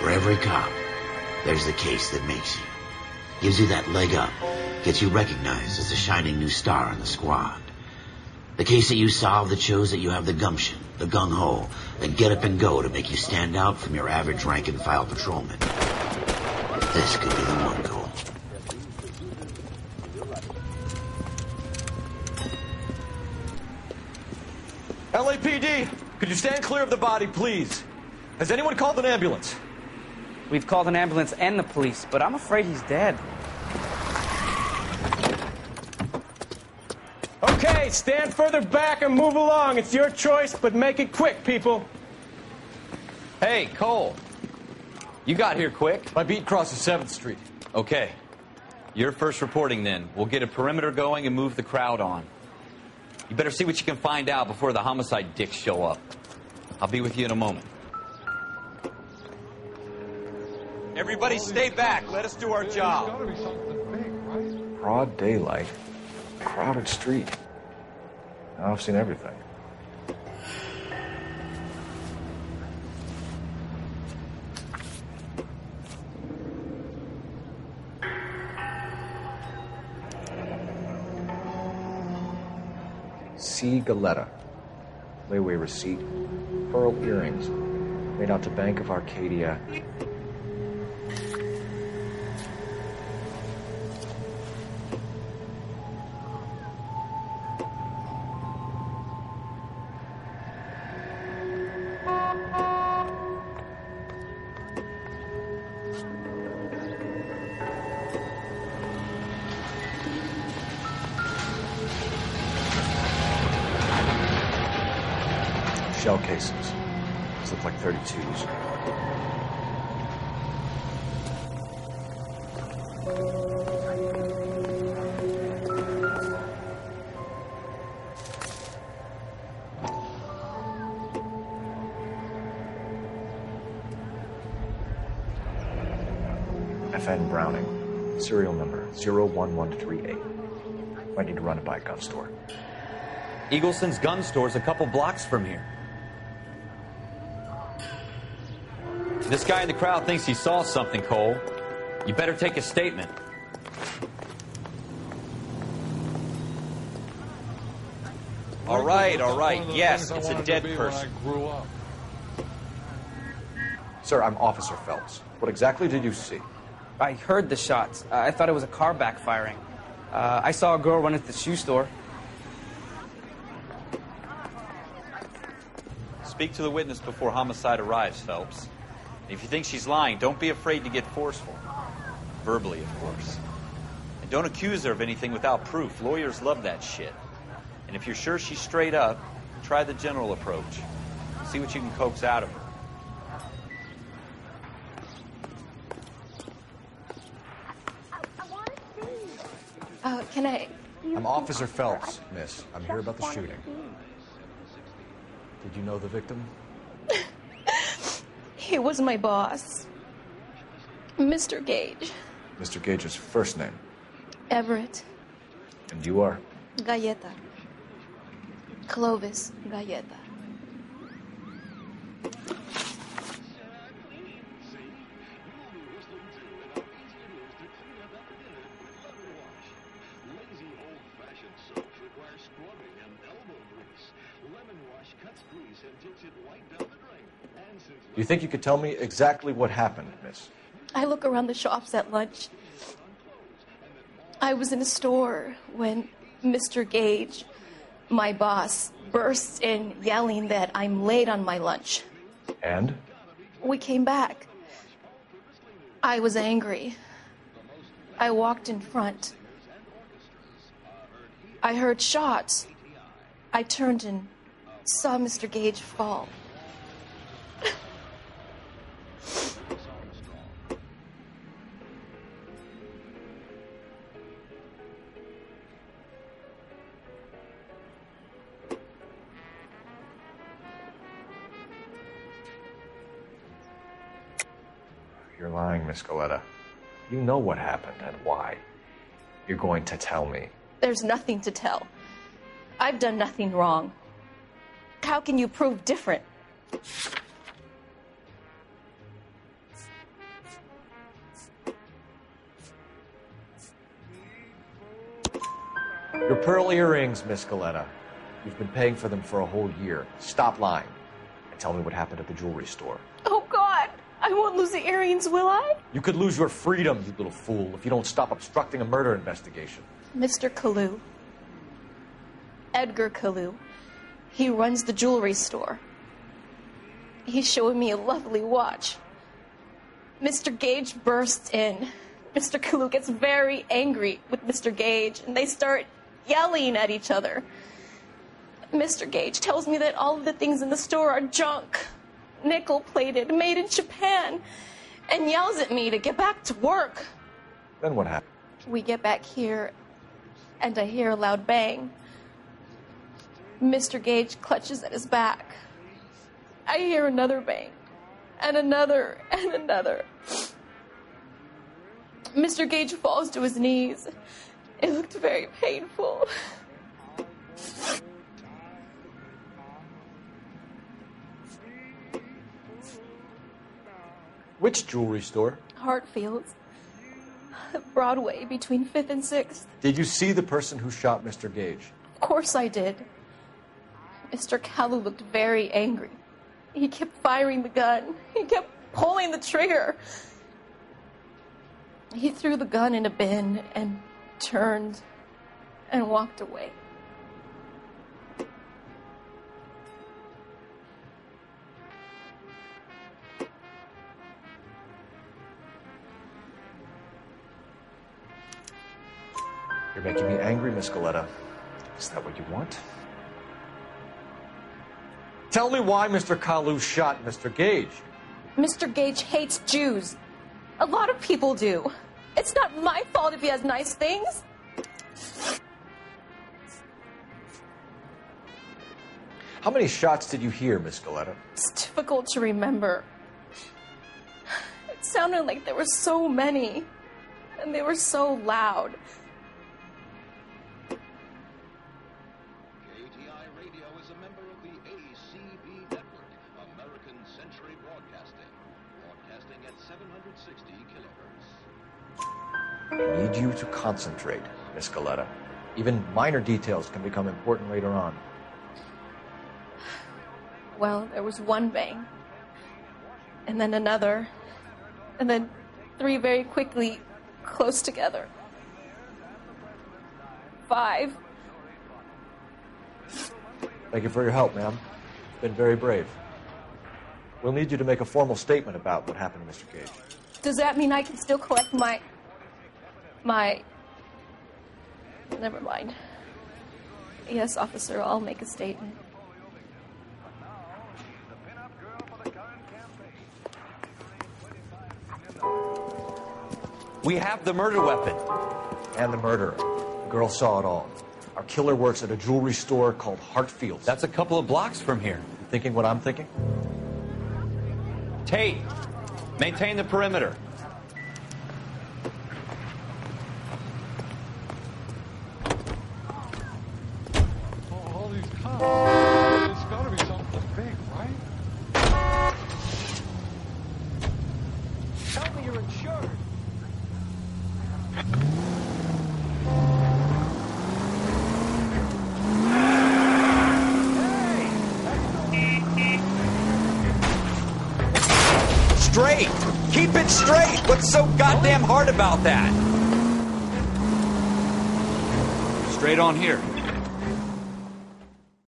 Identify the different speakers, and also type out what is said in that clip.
Speaker 1: For every cop, there's the case that makes you. Gives you that leg up. Gets you recognized as a shining new star in the squad. The case that you solve that shows that you have the gumption, the gung-ho, the get up and go to make you stand out from your average rank-and-file patrolman. This could be the one, Cole.
Speaker 2: LAPD, could you stand clear of the body, please? Has anyone called an ambulance?
Speaker 3: We've called an ambulance and the police, but I'm afraid he's dead.
Speaker 4: Okay, stand further back and move along. It's your choice, but make it quick, people.
Speaker 5: Hey, Cole. You got here quick.
Speaker 2: My beat crosses 7th Street.
Speaker 5: Okay. You're first reporting then. We'll get a perimeter going and move the crowd on. You better see what you can find out before the homicide dicks show up. I'll be with you in a moment. Everybody stay back. Let us do our job.
Speaker 6: Broad daylight. Crowded street. Now I've seen everything. C. Galetta. Layaway receipt. Pearl earrings. Made out to Bank of Arcadia. Shell cases. These look like 32s. FN Browning. Serial number 01138. Might need to run it by a gun store.
Speaker 5: Eagleson's gun store's a couple blocks from here. This guy in the crowd thinks he saw something, Cole. You better take a statement. All right. Yes, it's a dead person.
Speaker 6: Sir, I'm Officer Phelps. What exactly did you see?
Speaker 3: I heard the shots. I thought it was a car backfiring. I saw a girl run into the shoe store.
Speaker 5: Speak to the witness before homicide arrives, Phelps. If you think she's lying, don't be afraid to get forceful. Verbally, of course. And don't accuse her of anything without proof. Lawyers love that shit. And if you're sure she's straight up, try the general approach. See what you can coax out of her.
Speaker 7: Can I...
Speaker 6: I'm Officer Phelps, miss. I'm here about the shooting. Did you know the victim?
Speaker 7: He was my boss. Mr. Gage.
Speaker 6: Mr. Gage's first name.
Speaker 7: Everett.
Speaker 6: And you are?
Speaker 7: Galleta. Clovis Galleta.
Speaker 6: Do you think you could tell me exactly what happened, miss?
Speaker 7: I look around the shops at lunch. I was in a store when Mr. Gage, my boss, bursts in yelling that I'm late on my lunch.
Speaker 6: And?
Speaker 7: We came back. I was angry. I walked in front. I heard shots. I turned and saw Mr. Gage fall.
Speaker 6: You're lying, Miss Galetta. You know what happened and why. You're going to tell me.
Speaker 7: There's nothing to tell. I've done nothing wrong. How can you prove different?
Speaker 6: Your pearl earrings, Miss Galetta. You've been paying for them for a whole year. Stop lying and tell me what happened at the jewelry store.
Speaker 7: Oh, God. I won't lose the earrings, will I?
Speaker 6: You could lose your freedom, you little fool, if you don't stop obstructing a murder investigation.
Speaker 7: Mr. Kalu. Edgar Kalu. He runs the jewelry store. He's showing me a lovely watch. Mr. Gage bursts in. Mr. Kalu gets very angry with Mr. Gage, and they start yelling at each other. Mr. Gage tells me that all of the things in the store are junk, nickel-plated, made in Japan, and yells at me to get back to work.
Speaker 6: Then what happened?
Speaker 7: We get back here, and I hear a loud bang. Mr. Gage clutches at his back. I hear another bang, and another, and another. Mr. Gage falls to his knees. It looked very painful.
Speaker 6: Which jewelry store?
Speaker 7: Hartfield's. Broadway, between 5th and 6th.
Speaker 6: Did you see the person who shot Mr. Gage?
Speaker 7: Of course I did. Mr. Kalu looked very angry. He kept firing the gun. He kept pulling the trigger. He threw the gun in a bin and turned and walked away.
Speaker 6: You're making me angry, Miss Galetta. Is that what you want? Tell me why Mr. Kalu shot Mr. Gage.
Speaker 7: Mr. Gage hates Jews. A lot of people do. It's not my fault if he has nice things.
Speaker 6: How many shots did you hear, Miss Galetta?
Speaker 7: It's difficult to remember. It sounded like there were so many, and they were so loud.
Speaker 8: KTI Radio is a member of the ACB network, American Century Broadcasting, broadcasting at 760 kilohertz.
Speaker 6: I need you to concentrate, Miss Galetta. Even minor details can become important later on.
Speaker 7: Well, there was one bang, and then another, and then 3 very quickly, close together. 5.
Speaker 6: Thank you for your help, ma'am. You've been very brave. We'll need you to make a formal statement about what happened to Mr. Gage.
Speaker 7: Does that mean I can still collect my... Never mind. Yes, officer, I'll make a statement.
Speaker 5: We have the murder weapon.
Speaker 6: And the murderer. The girl saw it all. Our killer works at a jewelry store called Hartfield's.
Speaker 5: That's a couple of blocks from here.
Speaker 6: You thinking what I'm thinking?
Speaker 5: Tate, maintain the perimeter.
Speaker 9: All these cops. It's got to be something big, right?
Speaker 4: Tell me you're insured.
Speaker 5: Straight! Keep it straight! What's so goddamn hard about that? Straight on here.